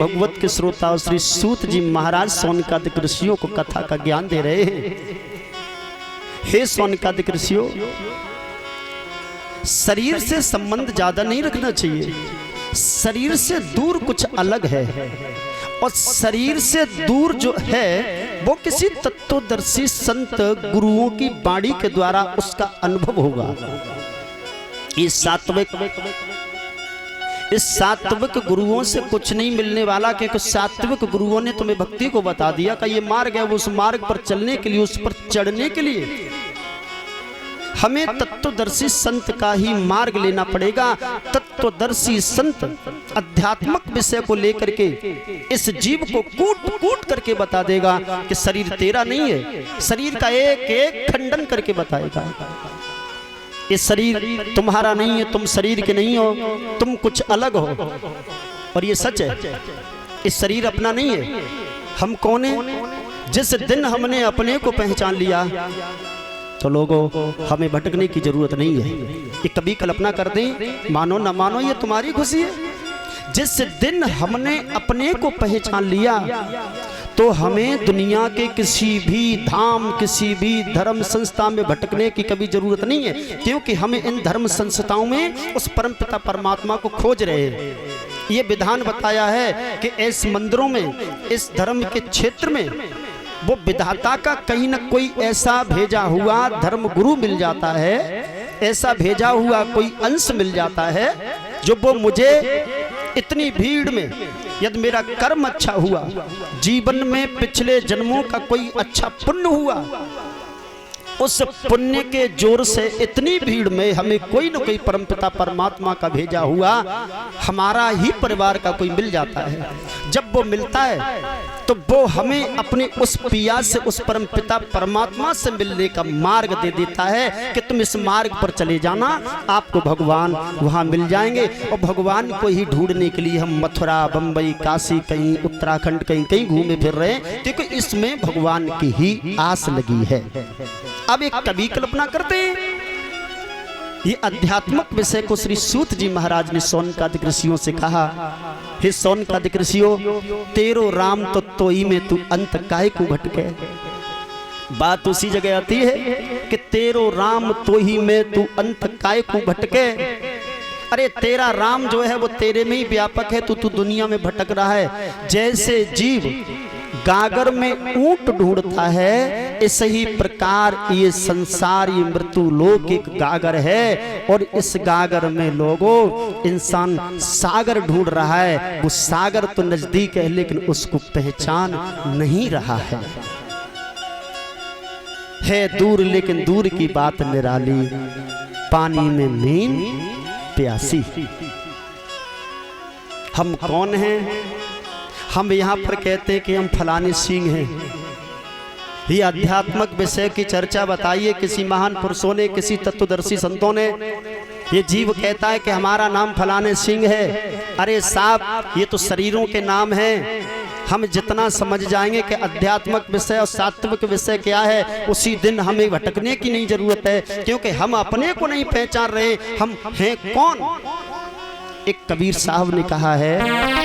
भगवत के श्रोता श्री सूत जी महाराज सोनकादिक ऋषियों को कथा का ज्ञान दे रहे हैं। हे सोनकादिक ऋषियों, शरीर से संबंध ज्यादा नहीं रखना चाहिए। शरीर से दूर कुछ अलग है, और शरीर से दूर जो है वो किसी तत्वदर्शी संत गुरुओं की वाणी के द्वारा उसका अनुभव होगा। इस सात्विक गुरुओं से कुछ नहीं मिलने वाला, क्योंकि सात्विक गुरुओं ने तुम्हें भक्ति को बता दिया कि ये मार्ग है। वो उस मार्ग पर चलने के लिए, उस पर चढ़ने के लिए हमें तत्वदर्शी संत का ही मार्ग लेना पड़ेगा। तत्वदर्शी संत अध्यात्मक विषय को लेकर के इस जीव को कूट कूट करके बता देगा कि शरीर तेरा नहीं है। शरीर का एक एक खंडन करके बताएगा। ये शरीर तुम्हारा नहीं है, तुम शरीर के नहीं हो, तुम कुछ अलग हो। और ये सच है, इस शरीर अपना नहीं है। हम कौन है? जिस दिन हमने अपने को पहचान लिया तो लोगों हमें भटकने की जरूरत नहीं है। ये कभी कल्पना कर दें, मानो न मानो ये तुम्हारी खुशी है। जिस दिन हमने अपने को पहचान लिया तो हमें दुनिया के किसी भी धाम, किसी भी धर्म संस्था में भटकने की कभी जरूरत नहीं है, क्योंकि हमें इन धर्म संस्थाओं में उस परमपिता परमात्मा को खोज रहे हैं। ये विधान बताया है कि इस मंदिरों में, इस धर्म के क्षेत्र में वो विधाता का कहीं न कोई ऐसा भेजा हुआ धर्म गुरु मिल जाता है, ऐसा भेजा हुआ कोई अंश मिल जाता है जो वो मुझे इतनी भीड़ में, यदि मेरा कर्म अच्छा हुआ, जीवन में पिछले जन्मों का कोई अच्छा पुण्य हुआ, उस पुण्य के जोर से इतनी भीड़ में हमें कोई न कोई परमपिता परमात्मा का भेजा हुआ हमारा ही परिवार का कोई मिल जाता है। जब वो मिलता है तो वो हमें अपने उस पिया से, उस परमपिता परमात्मा से मिलने का मार्ग दे देता है कि तुम इस मार्ग पर चले जाना, आपको भगवान वहाँ मिल जाएंगे। और भगवान को ही ढूंढने के लिए हम मथुरा, बंबई, काशी, कहीं उत्तराखंड, कहीं कहीं घूमे फिर रहे हैं, क्योंकि इसमें भगवान की ही आस लगी है। अब एक कवि कल्पना करते हैं, ये अध्यात्मक विषय को श्री सूत जी महाराज ने सोनकादिक ऋषियों से कहा। हे सोनकादिक ऋषियों, तेरो राम तो तोई में तू अंत काहे को भटके। बात उसी जगह आती है कि तेरो राम तो ही में तू अंत काहे को भटके। अरे तेरा राम जो है वो तेरे में ही व्यापक है, तू दुनिया में भटक रहा है। जैसे जीव गागर में ऊंट ढूंढता है, इस ही प्रकार ये संसार, ये मृत्यु लोक एक गागर है, और इस गागर में लोगों इंसान सागर ढूंढ रहा है। वो सागर तो नजदीक है लेकिन उसको पहचान नहीं रहा है दूर, लेकिन दूर की बात निराली, पानी में मीन प्यासी। हम कौन हैं? हम यहाँ पर कहते हैं कि हम फलाने सिंह हैं। ये अध्यात्मक विषय की चर्चा बताइए किसी महान पुरुषों ने, किसी तत्वदर्शी संतों ने। ये जीव कहता है कि हमारा नाम फलाने सिंह है। अरे साहब, ये तो शरीरों के नाम हैं। हम जितना समझ जाएंगे कि अध्यात्मक विषय और सात्विक विषय क्या है, उसी दिन हमें भटकने की नहीं जरूरत है, क्योंकि हम अपने को नहीं पहचान रहे हम हैं कौन। एक कबीर साहब ने कहा है